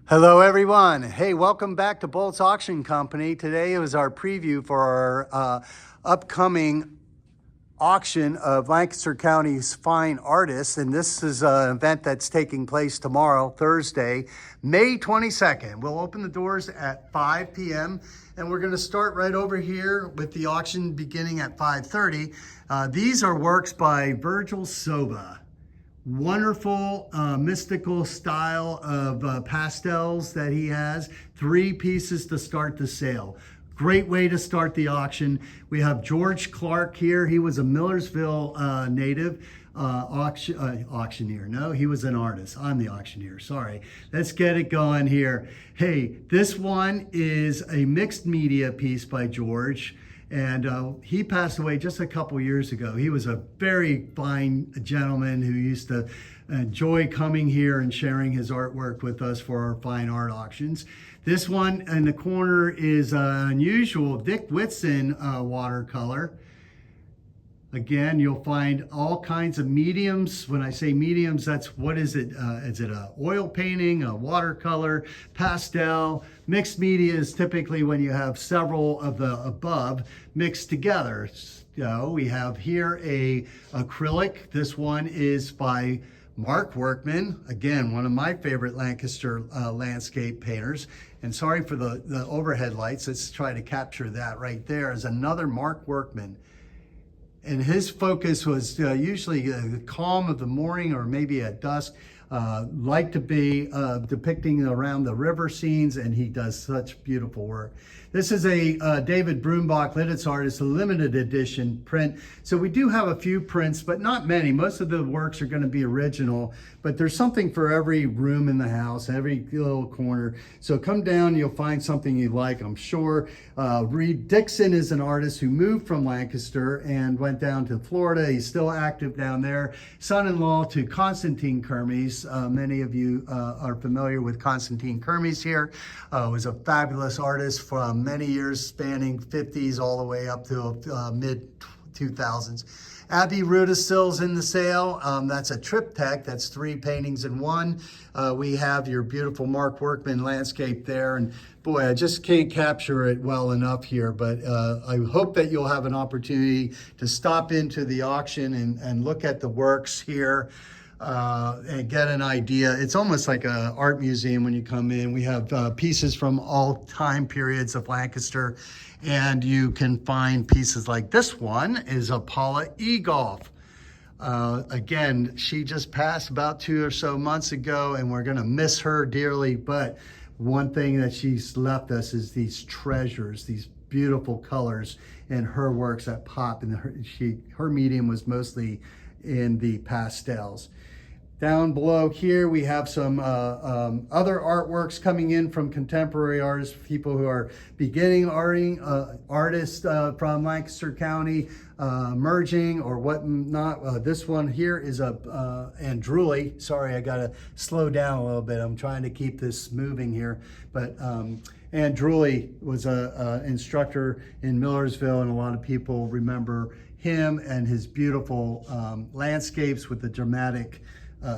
Hello everyone. Hey, welcome back to Boltz Auction Company. Today was our preview for our upcoming auction of Lancaster County's fine artists. And this is an event that's taking place tomorrow, Thursday, May 22nd. We'll open the doors at 5 p.m. and we're going to start right over here with the auction beginning at 5:30. These are works by Virgil Soba. Wonderful mystical style of pastels that he has. 3 pieces to start the sale. Great way to start the auction. We have George Clark here. He was a Millersville native auctioneer. No, he was an artist. I'm the auctioneer. Sorry. Let's get it going here. Hey, this one is a mixed media piece by George. And he passed away just a couple years ago. He was a very fine gentleman who used to enjoy coming here and sharing his artwork with us for our fine art auctions. This one in the corner is an unusual Dick Whitson watercolor. Again, you'll find all kinds of mediums. When I say mediums, that's what is it? Is it an oil painting, a watercolor, pastel? Mixed media is typically when you have several of the above mixed together. So we have here a acrylic. This one is by Mark Workman, again, one of my favorite Lancaster landscape painters. And sorry for the overhead lights. Let's try to capture that right there is another Mark Workman. And his focus was usually the calm of the morning or maybe at dusk, like to be depicting around the river scenes, and he does such beautiful work. This is a David Brumbach Lidditz artist, a limited edition print. So we do have a few prints, but not many. Most of the works are going to be original, but there's something for every room in the house, every little corner. So come down, you'll find something you like, I'm sure. Reed Dixon is an artist who moved from Lancaster and went down to Florida. He's still active down there. Son-in-law to Constantine Kermes. Many of you are familiar with Constantine Kermes here. Was a fabulous artist from many years, spanning 50s all the way up to mid 2000s. Abby Rudistill's in the sale. That's a triptych. That's 3 paintings in one. We have your beautiful Mark Workman landscape there. And boy, I just can't capture it well enough here, but I hope that you'll have an opportunity to stop into the auction and look at the works here. And get an idea. It's almost like an art museum when you come in. We have pieces from all time periods of Lancaster, and you can find pieces like this one is a Paula Egolf. Again, she just passed about 2 or so months ago, and we're going to miss her dearly, but one thing that she's left us is these treasures, these beautiful colors in her works that pop, and her medium was mostly in the pastels. Down below here, we have some other artworks coming in from contemporary artists, people who are beginning artists from Lancaster County, merging or whatnot. This one here is Andruli. Sorry, I gotta slow down a little bit. I'm trying to keep this moving here. But Andruli was an instructor in Millersville, and a lot of people remember him and his beautiful landscapes with the dramatic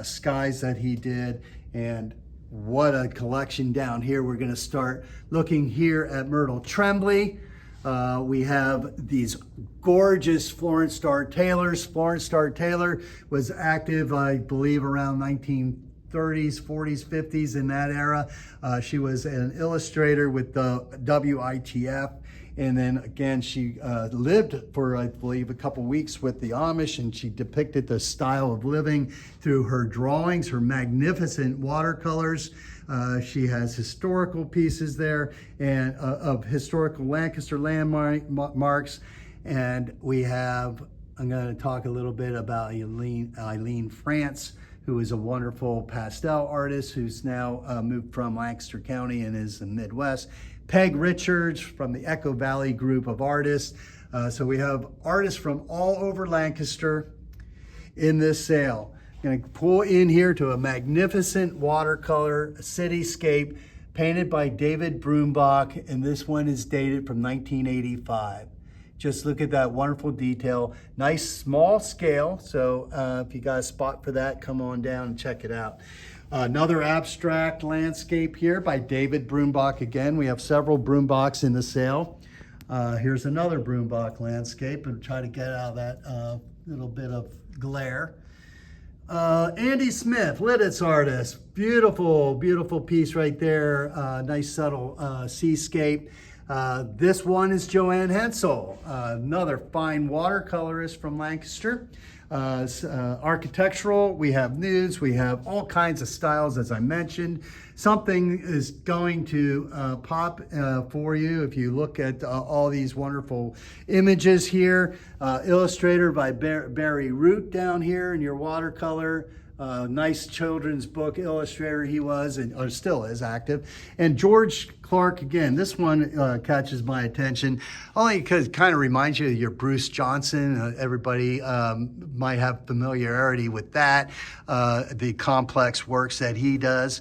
skies that he did. And what a collection down here. We're going to start looking here at Myrtle Tremblay. We have these gorgeous Florence Starr Taylors. Florence Starr Taylor was active, I believe, around 1930s, 40s, 50s, in that era. She was an illustrator with the WITF. And then again, she lived for, I believe, a couple weeks with the Amish, and she depicted the style of living through her drawings, her magnificent watercolors. She has historical pieces there and of historical Lancaster landmarks. And we have, I'm going to talk a little bit about Eileen France, who is a wonderful pastel artist who's now moved from Lancaster County and is in the Midwest. Peg Richards from the Echo Valley group of artists. So we have artists from all over Lancaster in this sale. I'm going to pull in here to a magnificent watercolor cityscape painted by David Brumbach, and this one is dated from 1985. Just look at that wonderful detail. Nice small scale, so if you got a spot for that, come on down and check it out. Another abstract landscape here by David Brumbach again. We have several Brumbachs in the sale. Here's another Brumbach landscape, and try to get out of that little bit of glare. Andy Smith, Lidditz artist. Beautiful, beautiful piece right there. Nice subtle seascape. This one is Joanne Hensel, another fine watercolorist from Lancaster. Architectural, we have nudes, we have all kinds of styles, as I mentioned. Something is going to pop for you if you look at all these wonderful images here. Illustrator by Barry Root down here in your watercolor. Nice children's book illustrator he was, or still is active. And George Clark, again, this one catches my attention only because it kind of reminds you of your Bruce Johnson. Everybody might have familiarity with that, the complex works that he does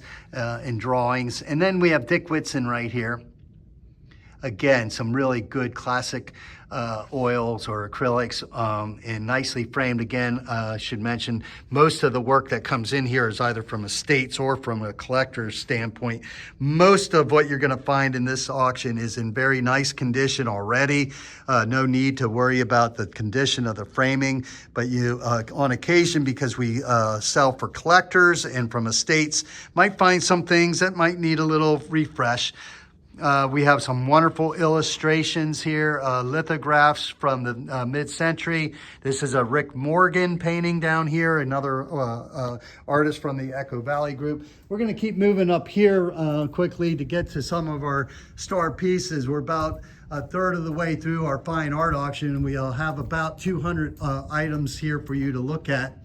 in drawings. And then we have Dick Whitson right here. Again, some really good classic oils or acrylics, and nicely framed. Again, should mention most of the work that comes in here is either from estates or from a collector's standpoint. Most of what you're going to find in this auction is in very nice condition already. No need to worry about the condition of the framing, but you, on occasion, because we sell for collectors and from estates, might find some things that might need a little refresh. We have some wonderful illustrations here, lithographs from the mid-century. This is a Rick Morgan painting down here, another artist from the Echo Valley group. We're going to keep moving up here quickly to get to some of our star pieces. We're about a third of the way through our fine art auction, and we'll have about 200 items here for you to look at.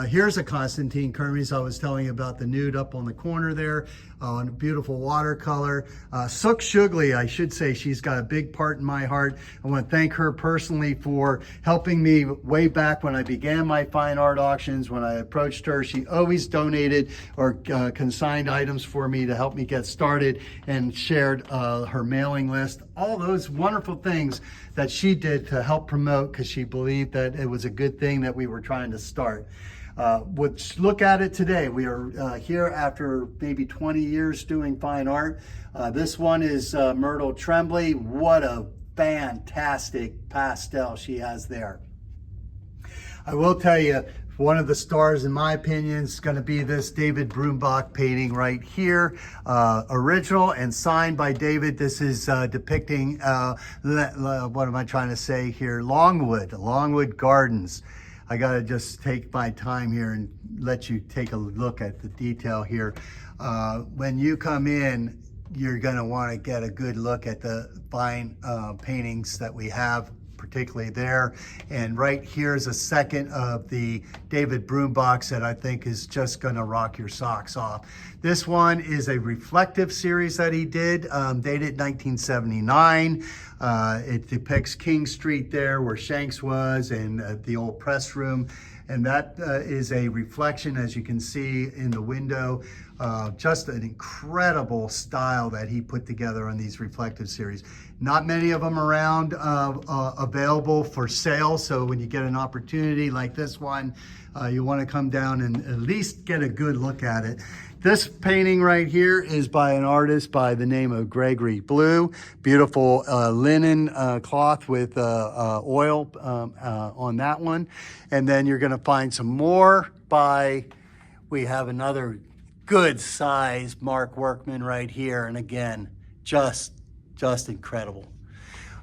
Here's a Constantine Kermes. I was telling you about the nude up on the corner there, on a beautiful watercolor. Sook Shugley, I should say, she's got a big part in my heart. I want to thank her personally for helping me way back when I began my fine art auctions. When I approached her, she always donated or consigned items for me to help me get started, and shared her mailing list. All those wonderful things that she did to help promote, because she believed that it was a good thing that we were trying to start. Look at it today. We are here after maybe 20 years doing fine art. This one is Myrtle Tremblay. What a fantastic pastel she has there. I will tell you, one of the stars, in my opinion, is going to be this David Brumbach painting right here. Original and signed by David. This is depicting, what am I trying to say here? Longwood Gardens. I got to just take my time here and let you take a look at the detail here. When you come in, you're going to want to get a good look at the fine paintings that we have, particularly there. And right here is a second of the David Brumbach that I think is just going to rock your socks off. This one is a reflective series that he did, dated 1979. It depicts King Street there where Shanks was, and the old press room. And that is a reflection, as you can see in the window. Just an incredible style that he put together on these reflective series. Not many of them around available for sale, so when you get an opportunity like this one, you want to come down and at least get a good look at it. This painting right here is by an artist by the name of Gregory Blue. Beautiful linen cloth with oil on that one. And then you're going to find some more we have another good size Mark Workman right here. And again, just incredible.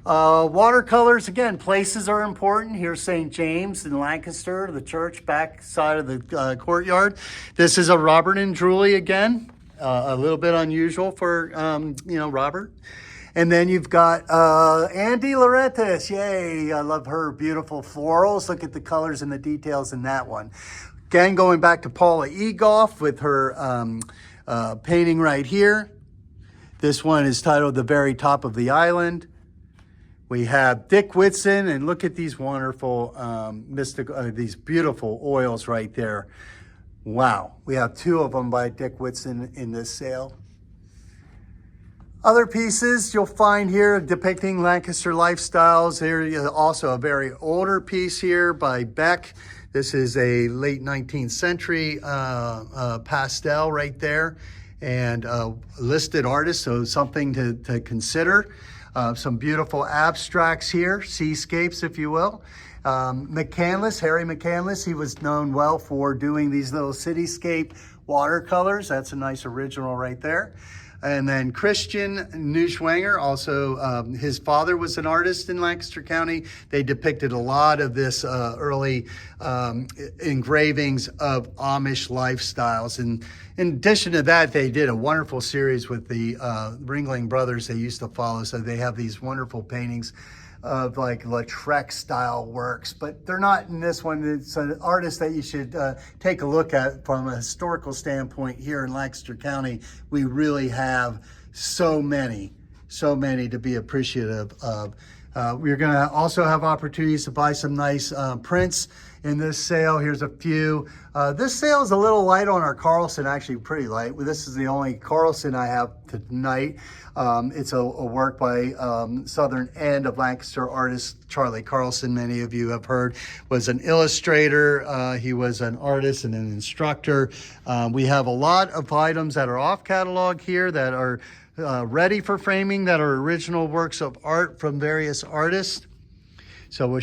Watercolors, again, places are important. Here's St. James in Lancaster, the church back side of the courtyard. This is a Robert and Julie again, a little bit unusual for, Robert. And then you've got Andy Loretes. Yay, I love her beautiful florals. Look at the colors and the details in that one. Again, going back to Paula Egoff with her painting right here. This one is titled The Very Top of the Island. We have Dick Whitson, and look at these wonderful, these beautiful oils right there. Wow, we have two of them by Dick Whitson in this sale. Other pieces you'll find here depicting Lancaster lifestyles. There also a very older piece here by Beck. This is a late 19th century pastel right there, and listed artist, so something to consider. Some beautiful abstracts here, seascapes, if you will. McCandless, Harry McCandless, he was known well for doing these little cityscape watercolors. That's a nice original right there. And then Christian Neuschwanger, also his father was an artist in Lancaster County. They depicted a lot of this early engravings of Amish lifestyles. And in addition to that, they did a wonderful series with the Ringling Brothers they used to follow. So they have these wonderful paintings of like Lautrec style works, but they're not in this one. It's an artist that you should take a look at from a historical standpoint. Here in Lancaster County, we really have so many to be appreciative of. We're gonna also have opportunities to buy some nice prints in this sale. Here's a few. This sale is a little light on our Carlson, actually pretty light. This is the only Carlson I have tonight. It's a work by southern end of Lancaster artist Charlie Carlson. Many of you have heard, was an illustrator. He was an artist and an instructor. We have a lot of items that are off catalog here that are ready for framing, that are original works of art from various artists. So we'll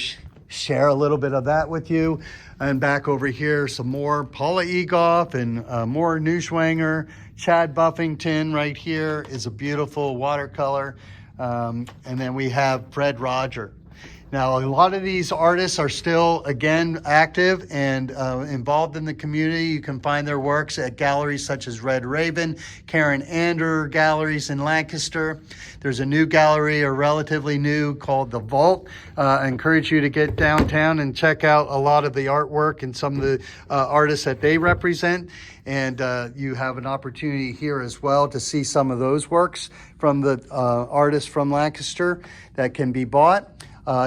share a little bit of that with you. And back over here, some more Paula Egoff and more Neuschwanger. Chad Buffington right here is a beautiful watercolor. And then we have Fred Roger. Now, a lot of these artists are still, again, active and involved in the community. You can find their works at galleries such as Red Raven, Karen Ander galleries in Lancaster. There's a new gallery, or relatively new, called the Vault. I encourage you to get downtown and check out a lot of the artwork and some of the artists that they represent. And you have an opportunity here as well to see some of those works from the artists from Lancaster that can be bought.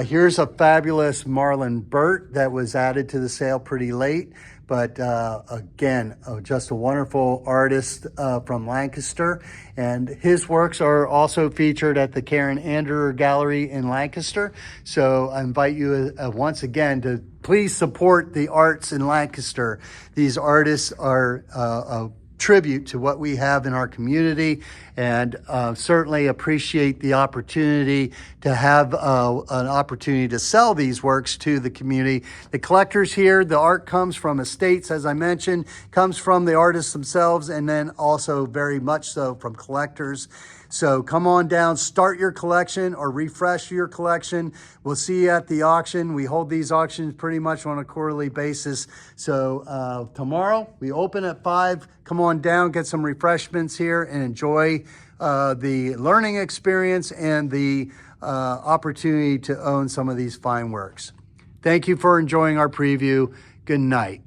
Here's a fabulous Marlon Burt that was added to the sale pretty late, but again, just a wonderful artist from Lancaster. And his works are also featured at the Karen Anderer Gallery in Lancaster. So I invite you once again to please support the arts in Lancaster. These artists are a tribute to what we have in our community, and certainly appreciate the opportunity to have an opportunity to sell these works to the community. The collectors here, the art comes from estates, as I mentioned, comes from the artists themselves, and then also very much so from collectors. So come on down, start your collection or refresh your collection. We'll see you at the auction. We hold these auctions pretty much on a quarterly basis. So tomorrow we open at 5. Come on down, get some refreshments here, and enjoy the learning experience and the opportunity to own some of these fine works. Thank you for enjoying our preview. Good night.